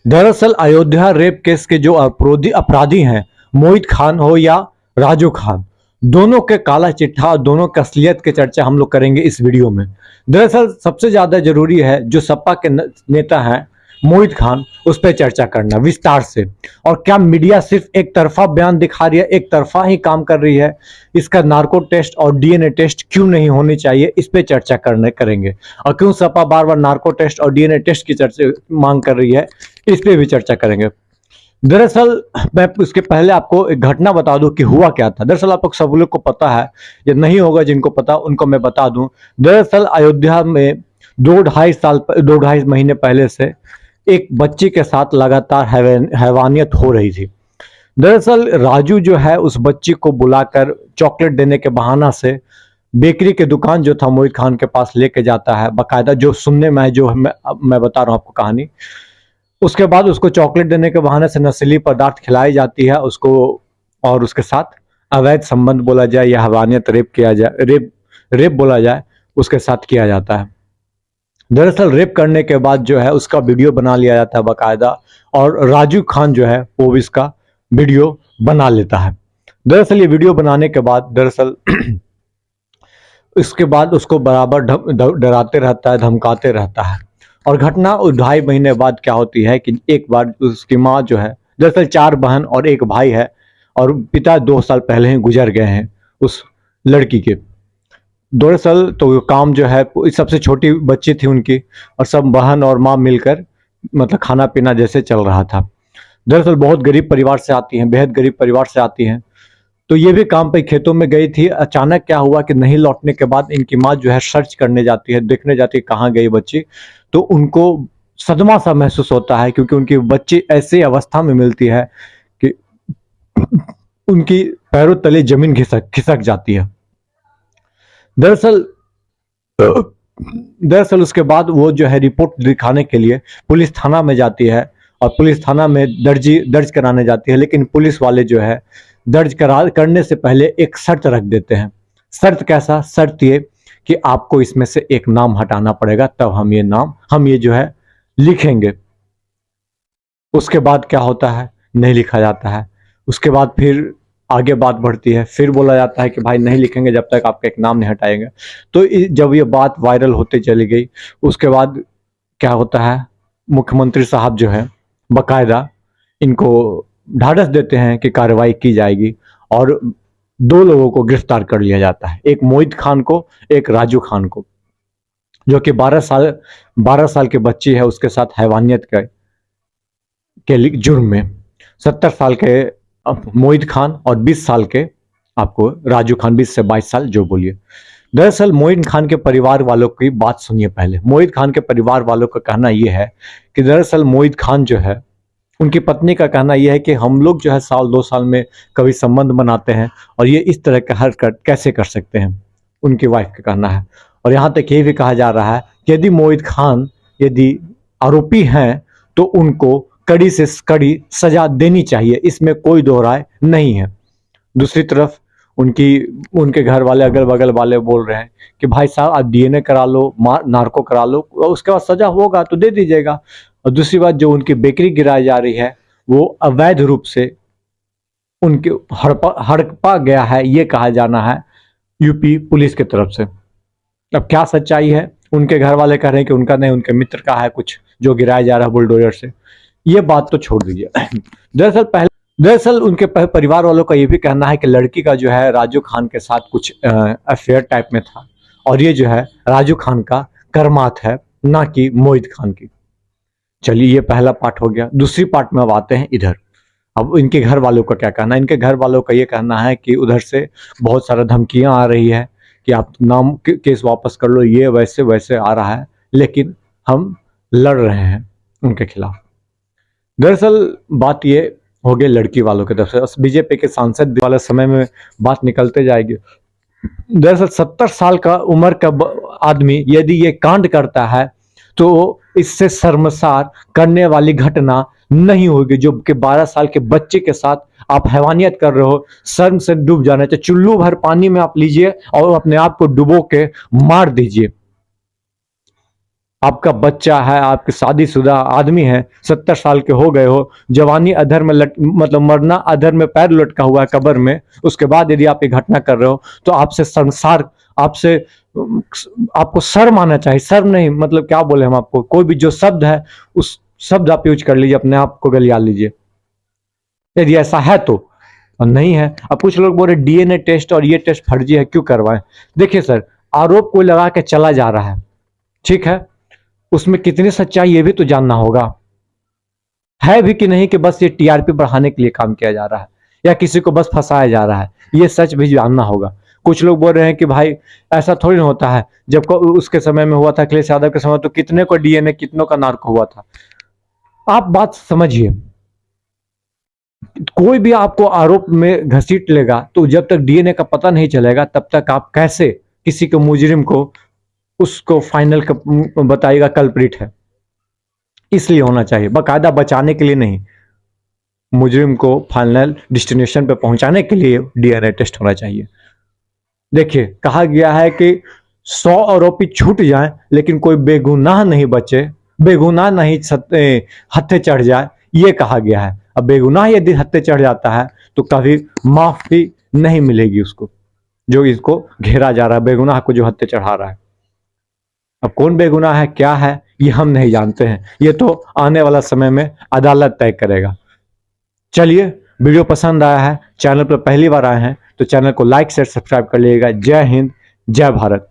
दरअसल Ayodhya rape case के जो अपराधी हैं, मोहित खान हो या राजू खान, दोनों के काला चिट्ठा, दोनों की असलियत की चर्चा हम लोग करेंगे इस वीडियो में। दरअसल सबसे ज्यादा जरूरी है जो सपा के नेता हैं मोहित खान, उस पर चर्चा करना विस्तार से। और क्या मीडिया सिर्फ एक तरफा बयान दिखा रही है, एक तरफा ही काम कर रही है? इसका नार्को टेस्ट और डीएनए टेस्ट क्यों नहीं होनी चाहिए, इस पे चर्चा करेंगे। और क्यों सपा बार बार नार्को टेस्ट और डीएनए टेस्ट की चर्चा मांग कर रही है, इस पे भी चर्चा करेंगे। दरअसल मैं उसके पहले आपको एक घटना बता दूं कि हुआ क्या था। दरअसल आप लोग सब लोग को पता है, ये नहीं होगा जिनको पता उनको मैं बता दूं। दरअसल अयोध्या में 2-2.5 महीने पहले से एक बच्ची के साथ लगातार हैवानियत हो रही थी। दरअसल राजू जो है उस बच्ची को बुलाकर चॉकलेट देने के बहाना से बेकरी के दुकान जो था मोहित खान के पास लेके जाता है, बाकायदा जो सुनने में है, जो मैं बता रहा हूँ आपको कहानी। उसके बाद उसको चॉकलेट देने के बहाने से नशीली पदार्थ खिलाई जाती है उसको, और उसके साथ अवैध संबंध बोला जाए या हवानियत रेप किया जाए, रेप बोला जाए, उसके साथ किया जाता है। दरअसल रेप करने के बाद जो है उसका वीडियो बना लिया जाता है बाकायदा, और राजू खान जो है वो भी इसका वीडियो बना लेता है। दरअसल ये वीडियो बनाने के बाद दरअसल इसके बाद उसको बराबर डराते रहता है, धमकाते रहता है। और घटना 2.5 महीने बाद क्या होती है कि एक बार उसकी माँ जो है, दरअसल 4 बहन और 1 भाई है, और पिता 2 साल पहले ही गुजर गए हैं उस लड़की के। दरअसल तो काम जो है, सबसे छोटी बच्ची थी उनकी, और सब बहन और माँ मिलकर मतलब खाना पीना जैसे चल रहा था। दरअसल बहुत गरीब परिवार से आती हैं, बेहद गरीब परिवार से आती हैं। तो ये भी काम पे खेतों में गई थी। अचानक क्या हुआ कि नहीं लौटने के बाद इनकी माँ जो है सर्च करने जाती है, देखने जाती है कहाँ गई बच्ची। तो उनको सदमा सा महसूस होता है, क्योंकि उनकी बच्ची ऐसी अवस्था में मिलती है कि उनकी पैरों तले जमीन खिसक खिसक जाती है। दरअसल दरअसल उसके बाद वो जो है रिपोर्ट दिखाने के लिए पुलिस थाना में जाती है, और पुलिस थाना में दर्ज कराने जाती है। लेकिन पुलिस वाले जो है करने से पहले एक शर्त रख देते हैं। शर्त कैसा? शर्त ये कि आपको इसमें से एक नाम हटाना पड़ेगा, तब हम ये जो है लिखेंगे। उसके बाद क्या होता है? नहीं लिखा जाता है। उसके बाद फिर आगे बात बढ़ती है, फिर बोला जाता है कि भाई नहीं लिखेंगे जब तक आपका एक नाम नहीं हटाएंगे। तो जब ये बात वायरल होते चली गई, उसके बाद क्या होता है, मुख्यमंत्री साहब जो है बकायदा इनको ढाढ़स देते हैं कि कार्रवाई की जाएगी, और 2 लोगों को गिरफ्तार कर लिया जाता है, एक मोहित खान को, एक राजू खान को, जो कि 12 साल की बच्ची है उसके साथ हैवानियत के जुर्म में। 70 साल के मोहित खान और 20 साल के आपको राजू खान, 20 से 22 साल जो बोलिए। दरअसल मोहित खान के परिवार वालों की बात सुनिए पहले। मोहित खान के परिवार वालों का कहना यह है कि दरअसल मोहित खान जो है, उनकी पत्नी का कहना यह है कि हम लोग जो है साल 2 साल में कभी संबंध बनाते हैं, और ये इस तरह का हरकत कैसे कर सकते हैं, उनकी वाइफ का कहना है। और यहाँ तक ये भी कहा जा रहा है कि यदि मोहित खान यदि आरोपी हैं तो उनको कड़ी से कड़ी सजा देनी चाहिए, इसमें कोई दो राय नहीं है। दूसरी तरफ उनके घर वाले, अगल बगल वाले बोल रहे हैं कि भाई साहब आप डीएनए करा लो, नार्को करा लो, उसके बाद सजा होगा तो दे दीजिएगा। और दूसरी बात, जो उनकी बेकरी गिराई जा रही है वो अवैध रूप से उनके हड़पा गया है, ये कहा जाना है यूपी पुलिस की तरफ से। अब क्या सच्चाई है? उनके घर वाले कह रहे हैं कि उनका नहीं, उनके मित्र का है कुछ जो गिराया जा रहा है बुलडोजर से। ये बात तो छोड़ दीजिए। दरअसल उनके परिवार वालों का ये भी कहना है कि लड़की का जो है राजू खान के साथ कुछ अफेयर टाइप में था, और ये जो है राजू खान का कर्मात है, ना कि मोहित खान की। चलिए ये पहला पार्ट हो गया। दूसरी पार्ट में अब आते हैं इधर। अब इनके घर वालों का क्या कहना है? इनके घर वालों का ये कहना है कि उधर से बहुत सारा धमकियां आ रही है कि आप नाम केस वापस कर लो, ये वैसे वैसे आ रहा है, लेकिन हम लड़ रहे हैं उनके खिलाफ। दरअसल बात ये हो गई लड़की वालों की तरफ से। बीजेपी के सांसद वाले समय में बात निकलते जाएगी। दरअसल 70 साल का उम्र का आदमी यदि ये कांड करता है तो इससे शर्मसार करने वाली घटना नहीं होगी। जो कि 12 साल के बच्चे के साथ आप हैवानियत कर रहे हो, शर्म से डूब जाना चाहिए। चुल्लू भर पानी में आप लीजिए और अपने आप को डुबो के मार दीजिए। आपका बच्चा है, आपके शादीशुदा आदमी है, 70 साल के हो गए हो, जवानी अधर में मतलब मरना अधर में पैर लटका हुआ है कब्र में, उसके बाद यदि आप ये घटना कर रहे हो तो आपसे संसार, आपसे आपको शर्म आना चाहिए। शर्म नहीं, मतलब क्या बोले हम आपको, कोई भी जो शब्द है उस शब्द आप यूज कर लीजिए, अपने आप को गलिया लीजिए यदि ऐसा है तो। और नहीं है, अब कुछ लोग बोल रहे डीएनए टेस्ट और ये टेस्ट फर्जी है, क्यों करवाएं? देखिए सर, आरोप कोई लगा के चला जा रहा है, ठीक है, उसमें कितनी सच्चाई ये भी तो जानना होगा, है भी कि नहीं, कि बस ये टीआरपी बढ़ाने के लिए काम किया जा रहा है या किसी को बस फंसाया जा रहा है, ये सच भी जानना होगा। कुछ लोग बोल रहे हैं कि भाई ऐसा थोड़ी ना होता है, जब उसके समय में हुआ था, अखिलेश यादव के समय, तो कितने को डीएनए, कितनों का नार्को हुआ था। आप बात समझिए, कोई भी आपको आरोप में घसीट लेगा तो जब तक डीएनए का पता नहीं चलेगा तब तक आप कैसे किसी को, मुजरिम को, उसको फाइनल बताइएगा कल्प्रिट है। इसलिए होना चाहिए, बाकायदा बचाने के लिए नहीं, मुजरिम को फाइनल डेस्टिनेशन पे पहुंचाने के लिए डीएनए टेस्ट होना चाहिए। देखिए, कहा गया है कि 100 आरोपी छूट जाए लेकिन कोई बेगुनाह नहीं बचे, बेगुनाह नहीं हत्थे चढ़ जाए, ये कहा गया है। अब बेगुनाह यदि हत्थे चढ़ जाता है तो कभी माफी नहीं मिलेगी उसको, जो इसको घेरा जा रहा है, बेगुनाह को जो हत्थे चढ़ा रहा है। अब कौन बेगुनाह है, क्या है, ये हम नहीं जानते हैं, ये तो आने वाला समय में अदालत तय करेगा। चलिए, वीडियो पसंद आया है, चैनल पर पहली बार आए हैं तो चैनल को लाइक शेयर सब्सक्राइब कर लीजिएगा। जय हिंद, जय भारत।